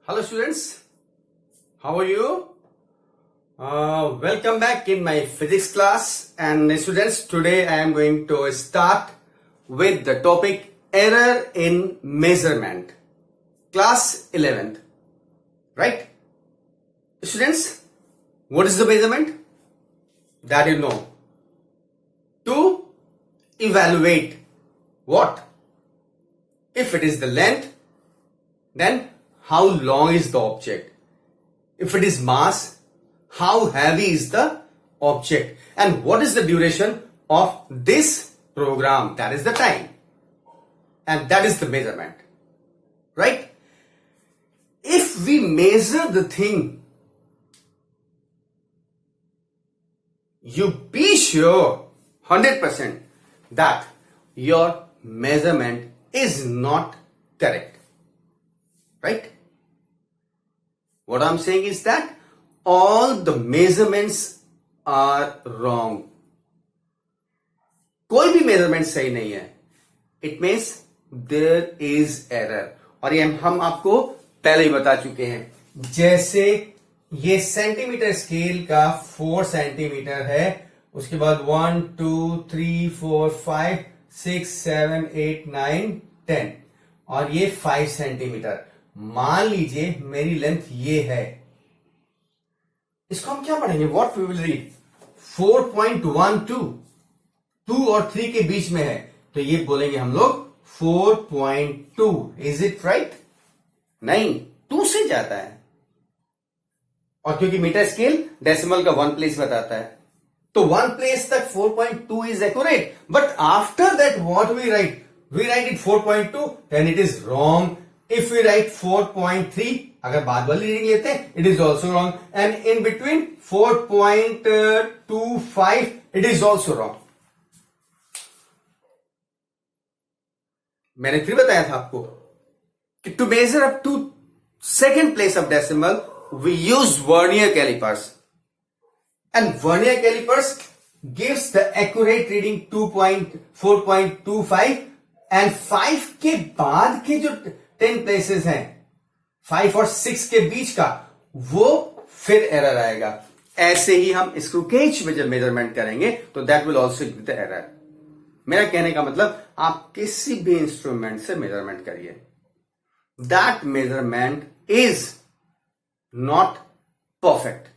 Hello students, how are you? Welcome back in my physics class. And students, today I am going to start with the topic error in measurement, class 11th, right? Students, what is the measurement? That you know. To evaluate what? If it is the length, then how long is the object? If it is mass, how heavy is the object? And what is the duration of this program? That is the time. And that is the measurement. Right? If we measure the thing, you be sure 100% that your measurement is not correct. Right? What I'm saying is that all the measurements are wrong. कोई भी measurement सही नहीं है. It means there is error. और ये हम आपको पहले ही बता चुके हैं. जैसे ये सेंटीमीटर स्केल का 4 सेंटीमीटर है, उसके बाद 1 2 3 4 5 6 7 8 9 10 और ये 5 सेंटीमीटर. मान लीजिए मेरी लेंथ ये है, इसको हम क्या पढ़ेंगे? What we will read? 4.12 2 और 3 के बीच में है, तो ये बोलेंगे हम लोग 4.2. Is it right? नहीं, 2 से जाता है. और क्योंकि मीटर स्केल डेसिमल का 1 प्लेस बताता है, तो 1 प्लेस तक 4.2 is accurate. But after that what we write? We write it 4.2, then it is wrong. If we write 4.3, अगर बाद वाली रीडिंग लेते हैं, it is also wrong. And in between 4.25, it is also wrong. मैंने फिर बताया था आपको कि to measure up to second place of decimal, we use vernier calipers. And vernier calipers gives the accurate reading 4.25 and 5 के बाद के जो 10 प्लेसेस हैं, 5 और 6 के बीच का, वो फिर एरर आएगा. ऐसे ही हम स्क्रू केज में जब मेजरमेंट करेंगे तो that will also give the error. मेरा कहने का मतलब, आप किसी भी इंस्ट्रूमेंट से मेजरमेंट करिए, that measurement is not perfect.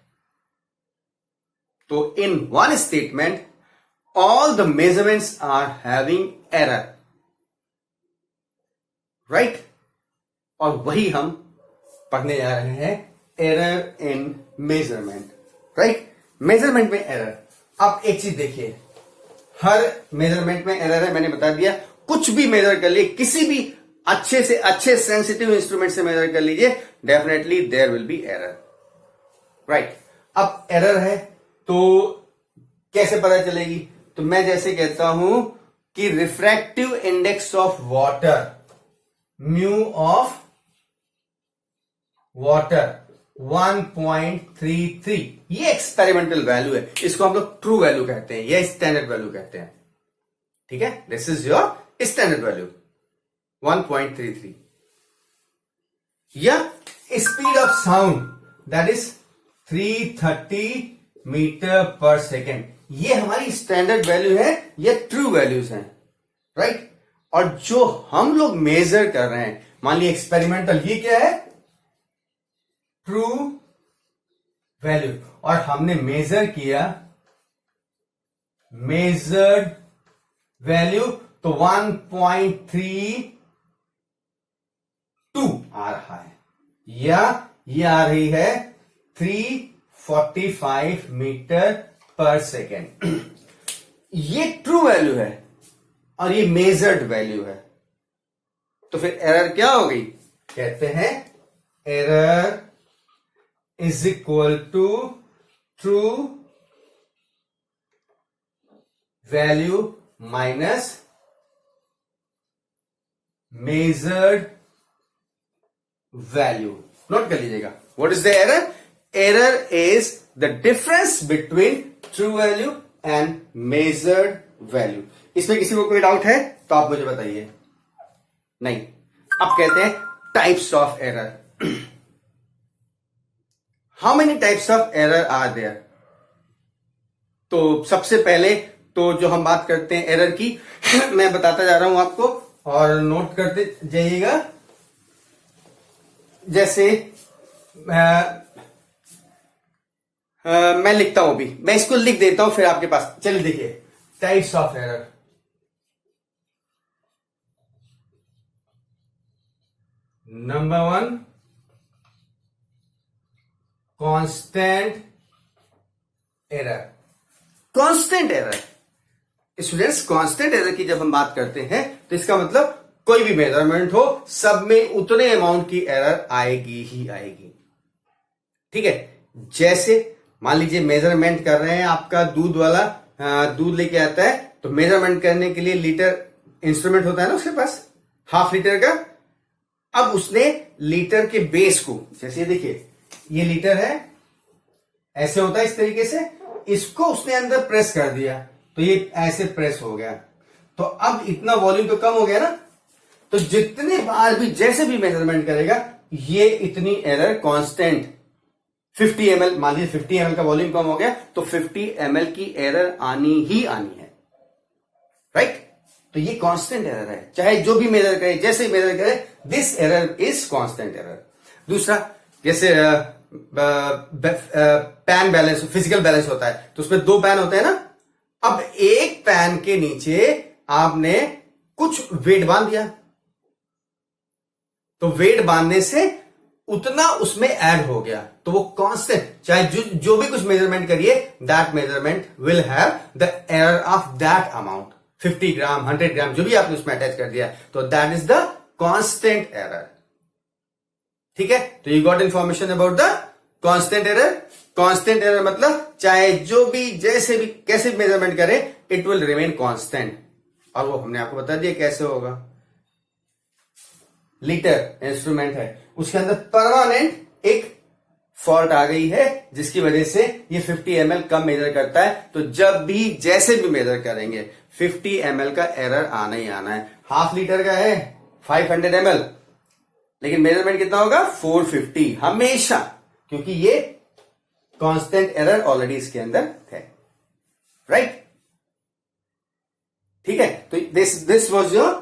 तो in one statement all the measurements are having error. Right? और वही हम पढ़ने जा रहे हैं, error in measurement. Right? Measurement में एरर. अब एक चीज देखिए, हर मेजरमेंट में एरर है, मैंने बता दिया. कुछ भी मेजर कर लिए, किसी भी अच्छे से अच्छे सेंसिटिव इंस्ट्रूमेंट से मेजर कर लीजिए, definitely there will be error. Right? अब एरर है तो कैसे पता चलेगी? तो मैं जैसे कहता हूं कि refractive index of water, mu of water 1.33, ये एक्सपेरिमेंटल वैल्यू है. इसको हम लोग ट्रू वैल्यू कहते हैं या स्टैंडर्ड वैल्यू कहते हैं. ठीक है? This is your standard value 1.33. या speed of sound, that is 330 metre per second. ये हमारी स्टैंडर्ड वैल्यू है, ये ट्रू वैल्यूज हैं. राइट? और जो हम लोग मेजर कर रहे हैं, मान लीजिए एक्सपेरिमेंटल, ये क्या है? True value. और हमने मेजर किया, मेजर्ड वैल्यू, तो 1.32 आ रहा है, या ये आ रही है 345 मीटर पर सेकेंड. ये ट्रू वैल्यू है और ये मेजर्ड वैल्यू है. तो फिर एरर क्या हो गई? कहते हैं error is equal to true value minus measured value. Note कर लीजिएगा. What is the error? Error is the difference between true value and measured value. इसमें किसी को कोई डाउट है तो आप मुझे बताइए. नहीं. अब कहते हैं types of error. How many types of error are there? तो सबसे पहले तो जो हम बात करते हैं एरर की, मैं बताता जा रहा हूं आपको और नोट करते जाइएगा। जैसे मैं लिखता हूं, अभी मैं इसको लिख देता हूं फिर आपके पास। चलिए देखिए, types of error. Number 1, constant error. Constant error students, constant error की जब हम बात करते हैं तो इसका मतलब कोई भी मेजरमेंट हो, सब में उतने अमाउंट की एरर आएगी ही आएगी। ठीक है, जैसे मान लीजिए मेजरमेंट कर रहे हैं, आपका दूध वाला दूध लेके आता है, तो मेजरमेंट करने के लिए लीटर इंस्ट्रूमेंट होता है ना उसके पास, हाफ लीटर का। अब उसने लीटर के बेस को, जैसे देखिए ये लीटर है, ऐसे होता है इस तरीके से, इसको उसने अंदर प्रेस कर दिया तो ये ऐसे प्रेस हो गया। तो अब इतना वॉल्यूम तो कम हो गया ना, तो जितने बार भी जैसे भी मेजरमेंट करेगा ये इतनी एरर कांस्टेंट 50 ml, मान लीजिए 50 ml का वॉल्यूम कम हो गया तो 50 ml की एरर आनी ही आनी है, राइट? तो ये कांस्टेंट एरर है, चाहे जो भी मेजर करे, जैसे मेजर करे, this error is constant error. दूसरा, जैसे पैन बैलेंस, फिजिकल बैलेंस होता है, तो उसमें 2 पैन होते हैं ना। अब एक पैन के नीचे आपने कुछ वेट बांध दिया, तो वेट बांधने से उतना उसमें ऐड हो गया, तो वो कांस्टेंट, चाहे जो भी कुछ मेजरमेंट करिए, that measurement will have the error of that amount, 50 ग्राम 100 ग्राम जो भी आपने उसमें अटैच कर दिया, तो that is the constant error. ठीक है, तो you got information about the constant error. Constant error मतलब चाहे जो भी जैसे भी कैसे भी मेजरमेंट करे, इट विल रिमेन कांस्टेंट। और वो हमने आपको बता दिया कैसे होगा। लीटर इंस्ट्रूमेंट है, उसके अंदर परमानेंट एक फॉल्ट आ गई है जिसकी वजह से ये 50 ml कम मेजर करता है, तो जब भी जैसे भी मेजर करेंगे 50 ml का एरर आना ही आना है। हाफ लीटर का है 500 ml, लेकिन मेजरमेंट कितना होगा 450 हमेशा, क्योंकि ये कांस्टेंट एरर ऑलरेडी इसके अंदर है, राइट? ठीक है, तो this was your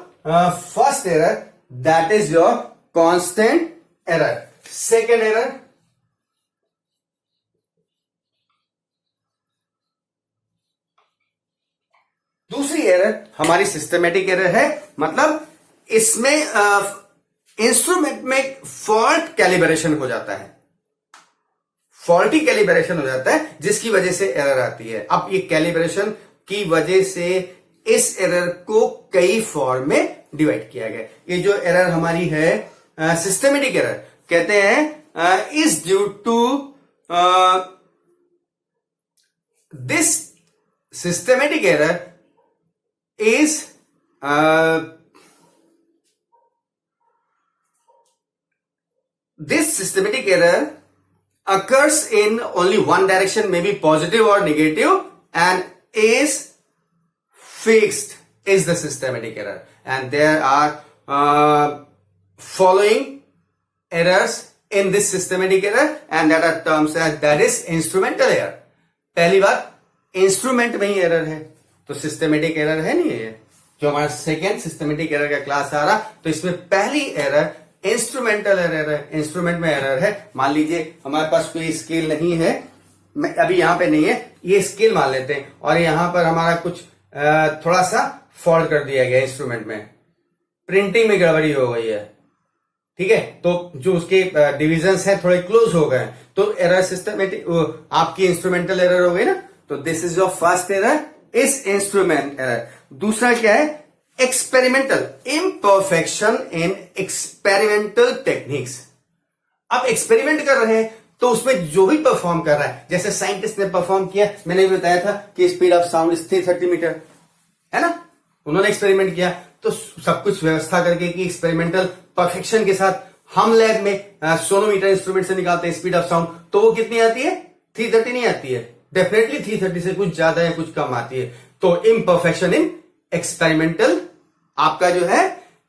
first error, that is your constant error. Second error, दूसरी एरर हमारी सिस्टमेटिक एरर है, मतलब इसमें इंस्ट्रूमेंट में फॉल्ट कैलिब्रेशन हो जाता है, फॉल्टी कैलिब्रेशन हो जाता है, जिसकी वजह से एरर आती है। अब ये कैलिब्रेशन की वजह से इस एरर को कई फॉर्म में डिवाइड किया गया। ये जो एरर हमारी है सिस्टमेटिक एरर, कहते हैं is due to this systematic error is this systematic error occurs in only one direction, maybe positive or negative, and is fixed is the systematic error. And there are following errors in this systematic error, and that are terms as that is instrumental error. पहली बात, instrument में ही error है तो systematic error है नहीं है। जो हमारा सेकेंड सिस्टमेटिक एरर का क्लास आ रहा, तो इसमें पहली एरर इंस्ट्रूमेंटल एरर है, इंस्ट्रूमेंट में एरर है। मान लीजिए हमारे पास कोई स्केल नहीं है, मैं अभी यहां पे नहीं है, ये स्केल मान लेते हैं, और यहां पर हमारा कुछ थोड़ा सा फॉल्ट कर दिया गया इंस्ट्रूमेंट में, प्रिंटिंग में गड़बड़ी हो गई है, ठीक है, तो जो उसके डिविजन्स हैं थोड़े क्लोज हो गए, तो एरर सिस्टमेटिक आपकी इंस्ट्रूमेंटल एरर हो गई ना। तो this is your first error, is instrument error. दूसरा क्या है, experimental imperfection in experimental techniques. अब एक्सपेरिमेंट कर रहे हैं तो उसमें जो भी परफॉर्म कर रहा है, जैसे साइंटिस्ट ने परफॉर्म किया, मैंने भी बताया था कि speed of sound is 330 metre, है ना, उन्होंने एक्सपेरिमेंट किया, तो सब कुछ व्यवस्था करके कि एक्सपेरिमेंटल परफेक्शन के साथ हम लैब में सोनोमीटर इंस्ट्रूमेंट से निकालते हैं स्पीड ऑफ साउंड, तो वो कितनी आती है, 330 नहीं आती है, डेफिनेटली 330 से कुछ ज्यादा या कुछ कम आती है। तो इम्परफेक्शन इन एक्सपेरिमेंटल आपका जो है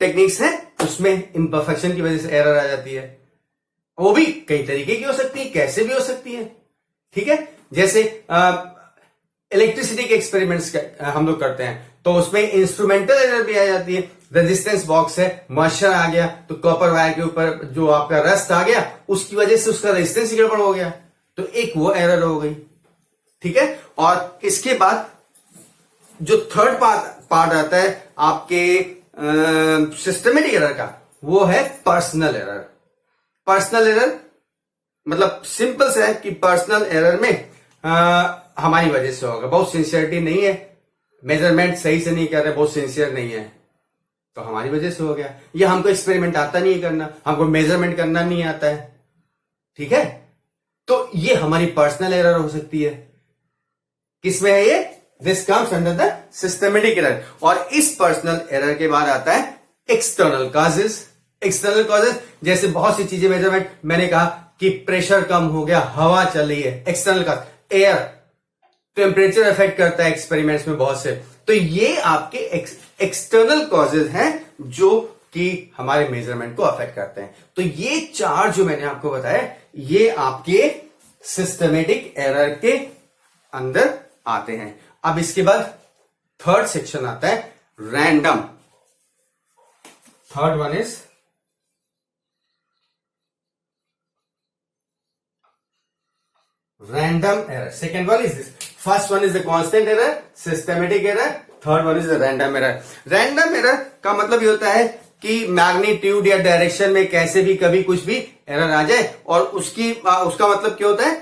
टेक्निक्स है, उसमें इम्परफेक्शन की वजह से एरर आ जाती है। वो भी कई तरीके की हो सकती है, कैसे भी हो सकती है, ठीक है। जैसे इलेक्ट्रिसिटी के एक्सपेरिमेंट्स हम लोग करते हैं तो उसमें इंस्ट्रूमेंटल एरर भी आ जाती है। रेजिस्टेंस बॉक्स है, मॉइस्चर आ गया तो कॉपर वायर के ऊपर जो आपका रस्ट आ गया उसकी वजह से उसका रेजिस्टेंस गड़बड़ हो गया, तो एक वो एरर हो गई, ठीक है। और इसके बाद जो थर्ड पार्ट आता है आपके सिस्टमेटिक एरर का, वो है पर्सनल एरर। पर्सनल एरर मतलब सिंपल से है कि पर्सनल एरर में हमारी वजह से होगा, बहुत सिंसियरिटी नहीं है, मेजरमेंट सही से नहीं कर रहे, बहुत सिंसियर नहीं है, तो हमारी वजह से हो गया। या हमको एक्सपेरिमेंट आता नहीं है करना, हमको मेजरमेंट करना नहीं आता है, ठीक है। तो ये हमारी पर्सनल एरर हो सकती है। किसमें है ये? This comes under the systematic error. और इस पर्सनल एरर के बाद आता है एक्सटर्नल कॉजेज। एक्सटर्नल कॉजेज जैसे बहुत सी चीजें, मेजरमेंट मैंने कहा कि प्रेशर कम हो गया, हवा चल रही है, external cause, air, temperature effect करता है एक्सपेरिमेंट्स में बहुत से, तो ये आपके एक्सटर्नल कॉजेज हैं जो कि हमारे मेजरमेंट को अफेक्ट करते हैं। तो ये चार जो मैंने आपको बताया ये आपके सिस्टमेटिक एरर के अंदर आते हैं। अब इसके बाद थर्ड सेक्शन आता है random. Third one is random error. Second one is this. First one is the constant error, systematic error. Third one is the random error. Random error का मतलब ये होता है कि मैग्नीट्यूड या डायरेक्शन में कैसे भी कभी कुछ भी एरर आ जाए, और उसका मतलब क्या होता है,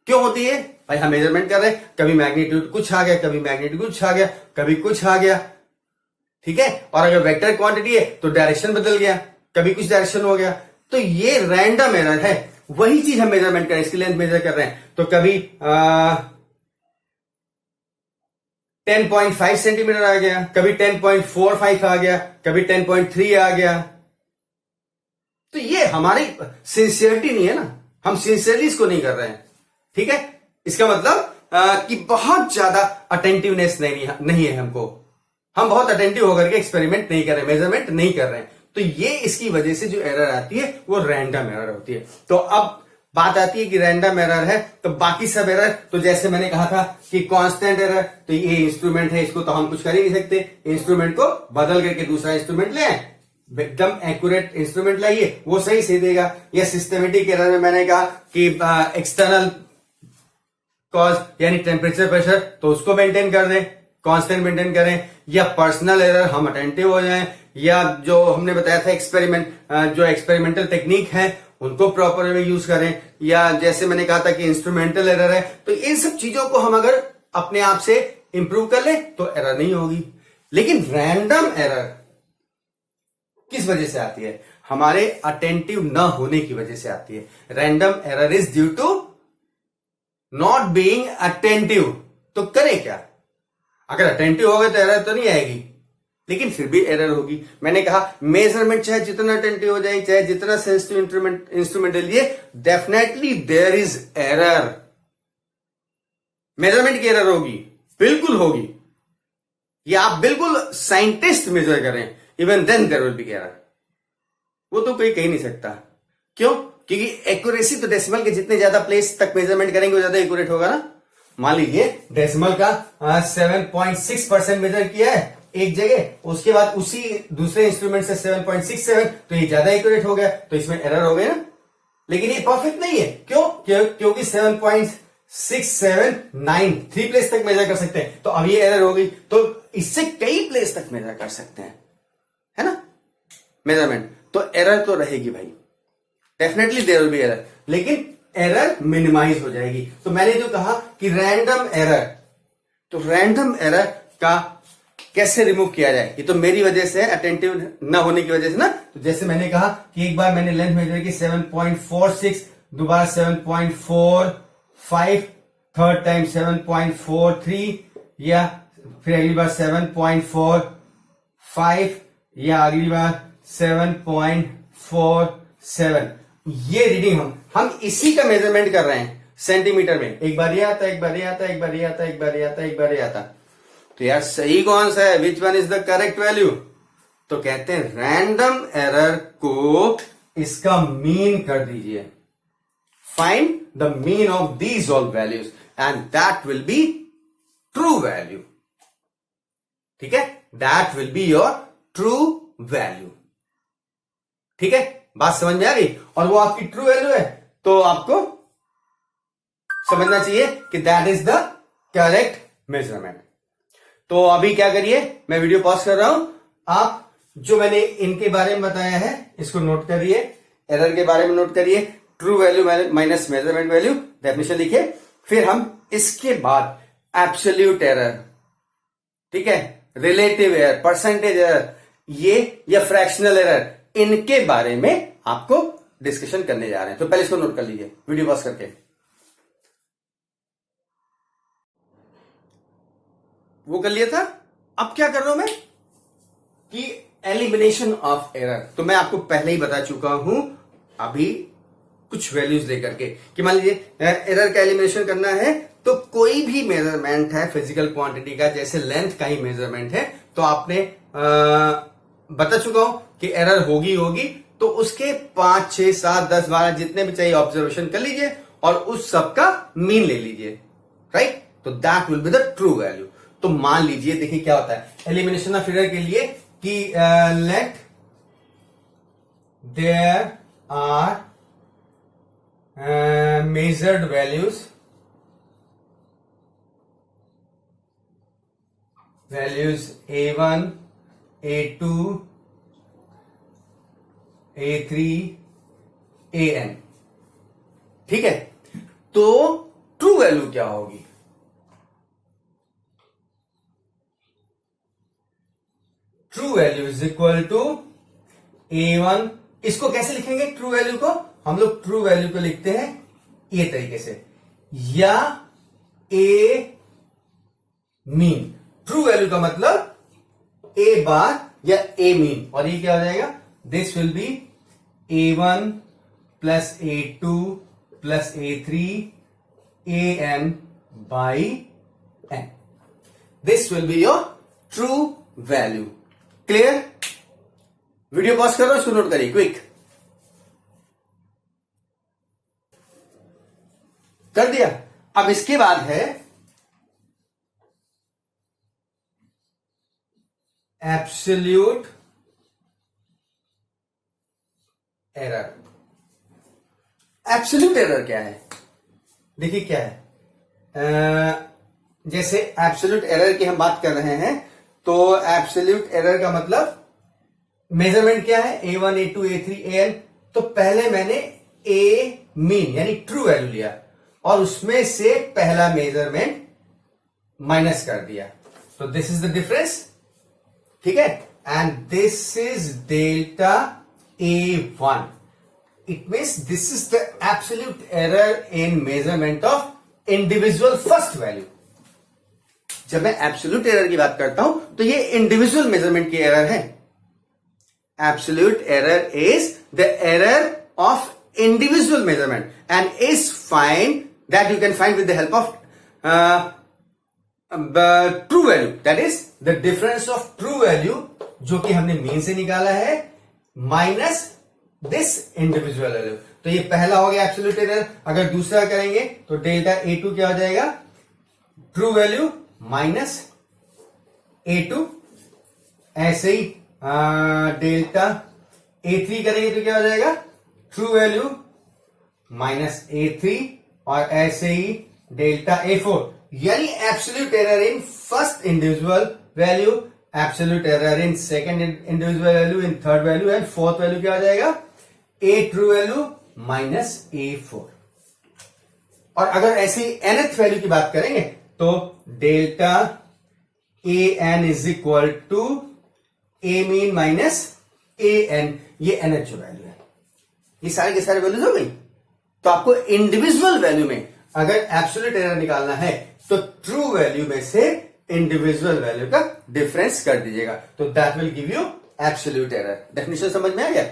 क्यों होती है भाई, हम मेजरमेंट कर रहे हैं, कभी मैग्नीट्यूड कुछ आ गया, कभी मैग्नीट्यूड कुछ आ गया, कभी कुछ आ गया, ठीक है। और अगर वेक्टर क्वांटिटी है तो डायरेक्शन बदल गया, कभी कुछ डायरेक्शन हो गया, तो ये रैंडम एरर है। वही चीज हम मेजरमेंट करें, इसकी लेंथ मेजर कर रहे हैं तो कभी 10.5 सेंटीमीटर आ गया, कभी 10.45 आ गया, कभी 10.3 आ गया, तो ये हमारी सिंसियरिटी नहीं है ना, हम सिंसियरली इसको नहीं कर रहे हैं, ठीक है। इसका मतलब कि बहुत ज्यादा अटेंटिवनेस नहीं है हमको, हम बहुत अटेंटिव होकर के एक्सपेरिमेंट नहीं कर रहे, मेजरमेंट नहीं कर रहे हैं, तो ये इसकी वजह से जो एरर आती है वो रैंडम एरर होती है। तो अब बात आती है कि रैंडम एरर है तो बाकी सब एरर, तो जैसे मैंने कहा था कि कांस्टेंट एरर, तो ये इंस्ट्रूमेंट है, इसको तो हम कुछ कर ही नहीं सकते, इंस्ट्रूमेंट को बदल करके दूसरा इंस्ट्रूमेंट ले आए, एकदम एक्यूरेट इंस्ट्रूमेंट लाइए, वो सही से देगा। या सिस्टमेटिक एरर में मैंने कहा कि एक्सटर्नल कॉज यानी टेम्परेचर प्रेशर, तो उसको मेंटेन कर दें, कांस्टेंट मेंटेन करें। या पर्सनल एरर, हम अटेंटिव हो जाएं, या जो हमने बताया था एक्सपेरिमेंट, जो एक्सपेरिमेंटल टेक्निक है उनको प्रॉपर वे यूज करें। या जैसे मैंने कहा था कि इंस्ट्रूमेंटल एरर है, तो इन सब चीजों को हम अगर अपने आप से इंप्रूव कर लें तो एरर नहीं होगी। लेकिन रैंडम एरर किस वजह से आती है? हमारे अटेंटिव न होने की वजह से आती है। Random error is due to not being attentive. तो करें क्या? अगर अटेंटिव हो गए तो एरर तो नहीं आएगी, लेकिन फिर भी एरर होगी। मैंने कहा मेजरमेंट चाहे जितना अटेंटिव हो जाए, चाहे जितना सेंसिटिव इंस्ट्रूमेंट लिए, definitely there is error. Measurement की एरर होगी, बिल्कुल होगी। या आप बिल्कुल साइंटिस्ट मेजर करें, even then there will be error. वो तो कोई कह नहीं सकता। क्यों? क्योंकि एक्यूरेसी तो डेसिमल के जितने ज्यादा प्लेस तक मेजरमेंट करेंगे वो ज्यादा एक्यूरेट होगा ना। मान लीजिए डेसिमल का 7.6% मेजर किया है एक जगह, उसके बाद उसी दूसरे इंस्ट्रूमेंट से 7.67, तो ये ज्यादा एक्यूरेट हो गया, तो इसमें एरर हो गया ना। लेकिन ये परफेक्ट नहीं है। क्यों? क्योंकि 7.679 3 प्लेस तक मेजर कर सकते हैं, तो अब ये एरर हो गई। तो इससे कई प्लेस तक मेजर कर सकते हैं, है ना मेजरमेंट। तो एरर तो रहेगी भाई, definitely there will be error, लेकिन एरर मिनिमाइज हो जाएगी। तो मैंने जो कहा कि रैंडम एरर, तो रैंडम एरर का कैसे रिमूव किया जाए? ये तो मेरी वजह से, अटेंटिव न होने की वजह से ना। तो जैसे मैंने कहा कि एक बार मैंने लेंथ मेजर की 7.46, दोबारा 7.45, थर्ड टाइम 7.43, या फिर अगली बार 7.45, या अगली बार 7.47। ये रीडिंग हम इसी का मेजरमेंट कर रहे हैं सेंटीमीटर में। एक बार ये आता है, एक बार ये आता है, एक बार ये आता है, एक बार ये आता है, एक बार ये आता है। तो यार सही कौन सा है? Which one is the correct value? तो कहते हैं रैंडम एरर को इसका मीन कर दीजिए। find the mean of these all values and that will be true value. ठीक है, that will be your true value. ठीक है, बात समझ में आ गई? और वो आपकी ट्रू वैल्यू है तो आपको समझना चाहिए कि that is the correct measurement. तो अभी क्या करिए, मैं वीडियो पॉज कर रहा हूं, आप जो मैंने इनके बारे में बताया है इसको नोट करिए, एरर के बारे में नोट करिए, true value minus measurement value, definition लिखिए. फिर हम इसके बाद एब्सोल्यूट एरर, ठीक है, रिलेटिव एरर, परसेंटेज एरर, ये या फ्रैक्शनल एरर, इनके बारे में आपको डिस्कशन करने जा रहे हैं. तो पहले इसको नोट कर लीजिए वीडियो पॉज करके. वो कर लिया था. अब क्या कर रहा हूं मैं कि एलिमिनेशन ऑफ एरर. तो मैं आपको पहले ही बता चुका हूं अभी कुछ वैल्यूज लेकर के कि मान लीजिए एरर का एलिमिनेशन करना है तो कोई भी मेजरमेंट है फिजिकल क्वांटिटी का, जैसे लेंथ का ही मेजरमेंट है, तो आपने बता चुका हूं कि एरर होगी तो उसके 5, 6, 7, 10, 12 जितने भी चाहिए ऑब्जर्वेशन कर लीजिए और उस सब का मीन ले लीजिए. राइट, तो that will be the true value. तो मान लीजिए, देखिए क्या होता है एलिमिनेशन ऑफ एरर के लिए कि let there are measured values A1, A2, A3, AN. ठीक है, तो ट्रू वैल्यू क्या होगी? True value is equal to A1. इसको कैसे लिखेंगे ट्रू वैल्यू को? हम लोग ट्रू वैल्यू को लिखते हैं ये तरीके से, या A मीन. ट्रू वैल्यू का मतलब A बार या A मीन, और ये क्या हो जाएगा? This will be A1 plus A2 plus A3 AN by N. This will be your true value. Clear? Video pause कर रहा हूं, इसको नोट करिए क्विक. कर दिया? अब इसके बाद है एब्सोल्यूट एरर. एब्सोल्यूट एरर क्या है? देखिए क्या है, जैसे एब्सोल्यूट एरर की हम बात कर रहे हैं तो एब्सोल्यूट एरर का मतलब मेजरमेंट क्या है? A1, A2, A3, AN. तो पहले मैंने A मीन यानी ट्रू वैल्यू लिया और उसमें से पहला मेजरमेंट माइनस कर दिया, तो दिस इज द डिफरेंस. ठीक है, and this is delta A1. It means this is the absolute error in measurement of individual first value. जब मैं एब्सोल्यूट एरर की बात करता हूं तो ये इंडिविजुअल मेजरमेंट की एरर है. Absolute error is the error of individual measurement and is find that you can find with the help of true value, that is the difference of true value जो कि हमने mean से निकाला है minus this individual value. तो ये पहला हो गया एब्सोल्यूट एरर. अगर दूसरा करेंगे तो डेल्टा A2 क्या हो जाएगा? True value minus A2. ऐसे ही डेल्टा A3 करेंगे तो क्या हो जाएगा? ट्रू वैल्यू माइनस A3, और ऐसे ही डेल्टा A4. यानी absolute error in first individual value, absolute error in second individual value, in third value and fourth value क्या हो जाएगा? A true value minus A4. और अगर ऐसे ही nth वैल्यू की बात करेंगे तो delta AN is equal to A mean minus AN. ये nth जो वैल्यू है, ये सारे के सारे वैल्यूज हो गई. तो आपको इंडिविजुअल वैल्यू में अगर एब्सोल्यूट एरर निकालना है तो ट्रू वैल्यू में से इंडिविजुअल वैल्यू का डिफरेंस कर दीजिएगा, तो that will give you absolute error. Definition समझ में आ गया?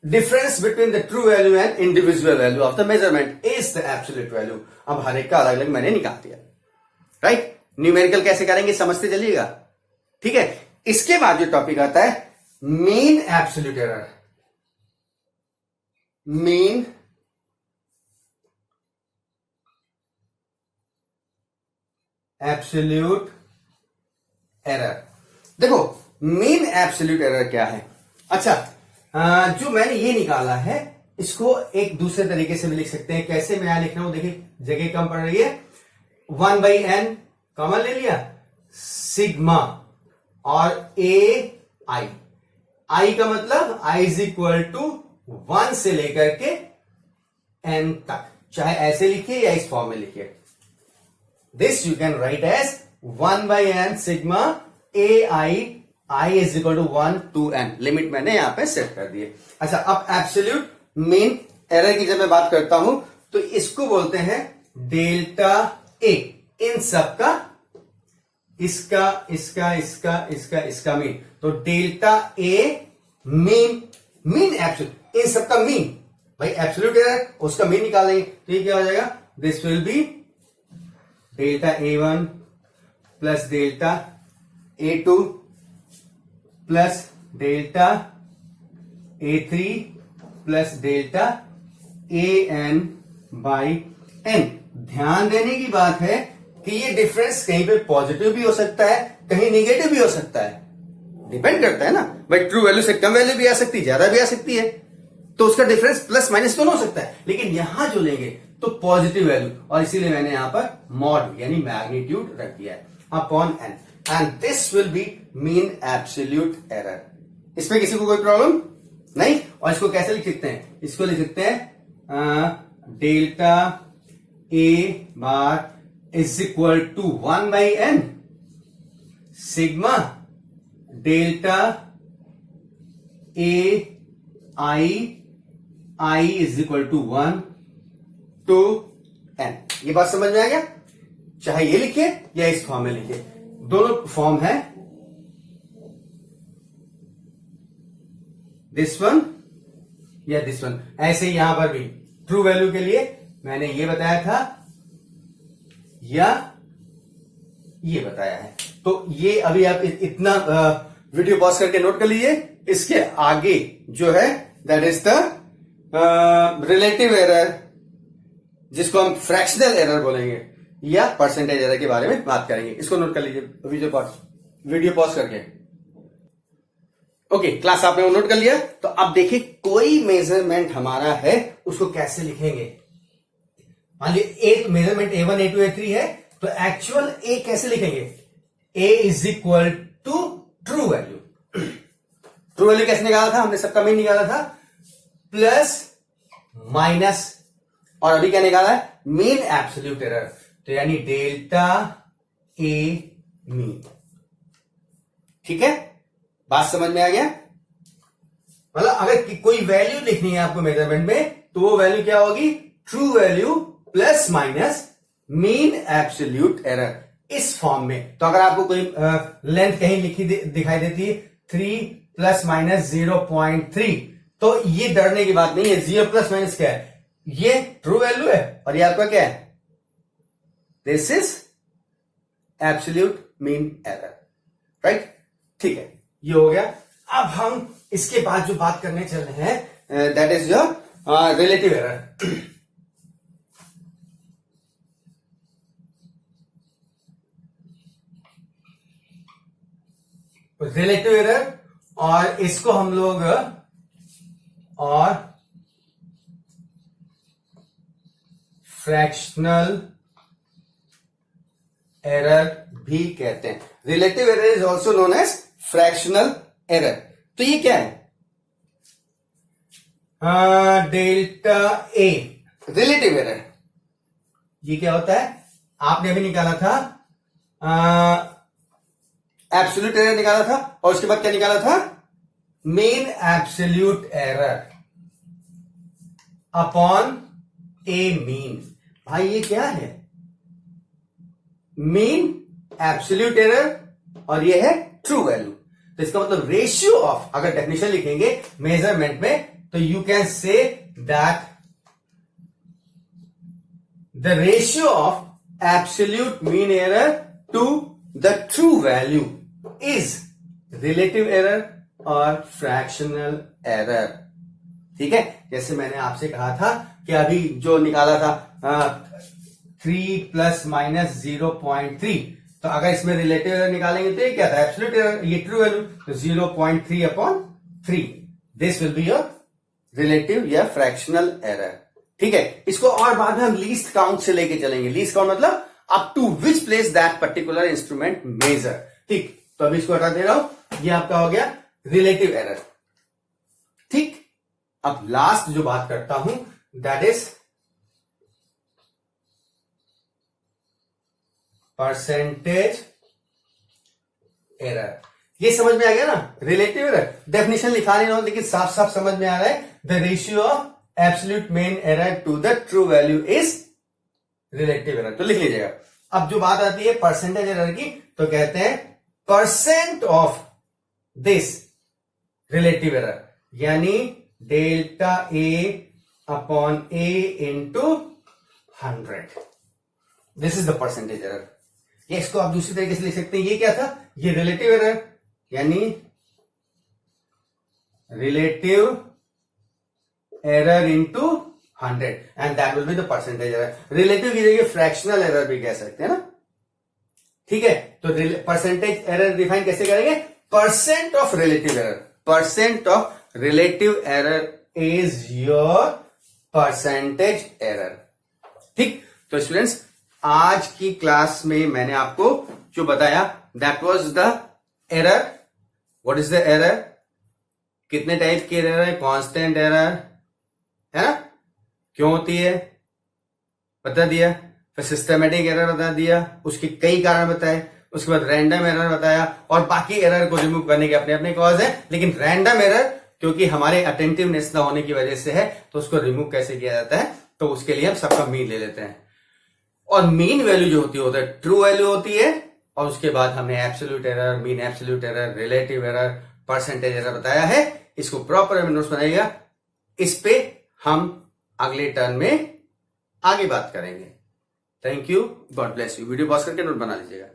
Difference between the true value and individual value of the measurement is the absolute value. अब हर एक का अलग अलग मैंने निकाल दिया. राइट, न्यूमेरिकल कैसे करेंगे समझते चलिएगा. ठीक है, इसके बाद जो टॉपिक आता है mean absolute error. Mean absolute error. देखो मीन एब्सोल्यूट एरर क्या है? अच्छा, जो मैंने ये निकाला है इसको एक दूसरे तरीके से भी लिख सकते हैं। कैसे? मैं यहां लिख रहा हूं, देखिए जगह कम पड़ रही है। 1/n कॉमन ले लिया, सिग्मा और ए आई का मतलब i इज इक्वल टू 1 से लेकर के n तक, चाहे ऐसे लिखिए या इस फॉर्म में लिखिए। This you can write as 1/n sigma i is equal to 1 to n। Limit मैंने यहां पे सेट कर दिए। अच्छा, अब एब्सोल्यूट मीन एरर की जब मैं बात करता हूं तो इसको बोलते हैं डेल्टा ए। इन सब का इसका मीन, तो डेल्टा ए मीन एब्सोल्यूट, इन सब का मीन। भाई एब्सोल्यूट एरर, उसका मीन निकालेंगे तो ये क्या हो जाएगा? This will be delta A1 plus delta A2 plus delta A3 plus delta AN by N। ध्यान देने की बात है कि ये डिफरेंस कहीं पे पॉजिटिव भी हो सकता है, कहीं नेगेटिव भी हो सकता है, डिपेंड करता है ना। भाई ट्रू वैल्यू से कम वैल्यू भी आ सकती है, ज्यादा भी आ सकती है, तो उसका डिफरेंस प्लस माइनस दोनों हो सकता है। लेकिन यहां जो लेंगे तो पॉजिटिव वैल्यू, और इसीलिए मैंने यहां पर मॉड यानी मैग्नीट्यूड रख दिया है upon n, and this will be mean absolute error. इसमें किसी को कोई प्रॉब्लम नहीं? और इसको कैसे लिख सकते हैं? इसको लिख सकते हैं delta A bar is equal to 1/n sigma delta A i is equal to 1 to n। ये बात समझ में आ गया? चाहे ये लिखिए या इस फॉर्म में लिखिए, दोनों फॉर्म है। दिस वन या दिस वन। ऐसे यहां पर भी ट्रू वैल्यू के लिए मैंने ये बताया था या ये बताया है। तो ये अभी आप इतना वीडियो पॉज करके नोट कर लीजिए। इसके आगे जो है that is the relative error, जिसको हम फ्रैक्शनल एरर बोलेंगे, या परसेंटेज एरर के बारे में बात करेंगे। इसको नोट कर लीजिए वीडियो पॉज करके। ओके, क्लास आपने नोट कर लिया। तो अब देखिए कोई मेजरमेंट हमारा है, उसको कैसे लिखेंगे। मान लीजिए एक मेजरमेंट A1 A2 A3 है, तो एक्चुअल ए कैसे लिखेंगे? A is equal to true value. True value कैसे निकाला था? हमने सबका मीन निकाला था प्लस माइनस, और अभी क्या निकाला है? मीन एब्सोल्यूट एरर, तो यानी डेल्टा ए मीन। ठीक है, बात समझ में आ गया? मतलब अगर कोई वैल्यू लिखनी है आपको मेजरमेंट में, तो वो वैल्यू क्या होगी? True value plus minus mean absolute error, इस फॉर्म में। तो अगर आपको कोई लेंथ कहीं लिखी दिखाई देती है 3 प्लस माइनस 0.3, तो ये डरने की बात नहीं है। 0 प्लस माइनस क्या है? ये ट्रू वैल्यू है, और ये आपका क्या है? This is absolute mean error, right? ठीक है, ये हो गया। अब हम इसके बाद जो बात करने चल रहे हैं that is your relative error. Relative error, और इसको हम लोग और फ्रैक्शनल एरर भी कहते हैं। Relative error is also known as fractional error. तो ये क्या है? Delta A relative error. ये क्या होता है? आपने अभी निकाला था एब्सोल्यूट एरर निकाला था, और उसके बाद क्या निकाला था? मीन एब्सोल्यूट एरर अपॉन ए मीन। भाई ये क्या है? मीन एब्सोल्यूट एरर, और ये है ट्रू वैल्यू। तो इसका मतलब रेशियो ऑफ, अगर डेफिनेशन लिखेंगे मेजरमेंट में, तो you can say that the ratio of absolute mean error to the true value is relative error और फ्रैक्शनल एरर। ठीक है, जैसे मैंने आपसे कहा था कि अभी जो निकाला था 3 प्लस माइनस 0.3। तो अगर इसमें रिलेटिव एरर निकालेंगे तो ये क्या था, एब्सोल्यूट एरर, ये ट्रू वैल्यू, तो 0.3 upon 3, this will be your relative या फ्रैक्शनल एरर। ठीक है, इसको और बाद में हम लीस्ट काउंट से लेके चलेंगे। लीस्ट काउंट मतलब up to which place that particular instrument measure. ठीक, तो अभी इसको हटा दे रहा हूं, ये आपका हो गया रिलेटिव एरर। ठीक, अब लास्ट जो बात करता हूं दैट इज परसेंटेज एरर। ये समझ में आ गया ना, रिलेटिव एरर। डेफिनेशन लिखा नहीं रहा हूं, लेकिन साफ साफ समझ में आ रहा है। The ratio of absolute mean error to the true value is relative error. तो लिख लीजिएगा। अब जो बात आती है परसेंटेज एरर की, तो कहते हैं percent of this relative error, यानी delta A upon A into 100, this is the percentage error. ये इसको आप दूसरी तरीके से लिख सकते हैं, ये क्या था, ये रिलेटिव एरर, यानी relative error into 100 and that will be the percentage error. Relative की जगह फ्रैक्शनल एरर भी कह सकते हैं ना। ठीक है, तो परसेंटेज एरर डिफाइन कैसे करेंगे, percent of relative error. Percent of relative error is your percentage error. ठीक, तो स्टूडेंट्स आज की क्लास में मैंने आपको जो बताया that was the error. What is the error, कितने टाइप की एरर है, कांस्टेंट एरर है ना, क्यों होती है बता दिया, फिर सिस्टमेटिक एरर बता दिया, उसके कई कारण बताए, उसके बाद रैंडम एरर बताया, और बाकी एरर को रिमूव करने के अपने अपने कॉज है। लेकिन रैंडम एरर क्योंकि हमारे अटेंटिवनेस ना होने की वजह से है, तो उसको रिमूव कैसे किया जाता है, तो उसके लिए हम सबका मीन ले लेते हैं। और मीन वैल्यू जो होती है ट्रू वैल्यू होती है, और उसके बाद हमने absolute error, mean absolute error, relative error, percentage error बताया है। इसको प्रॉपर नोट्स बनाइएगा, इस पे हम अगले टर्न में आगे बात करेंगे। Thank you, God bless you. Video pause करके नोट बना लीजिएगा।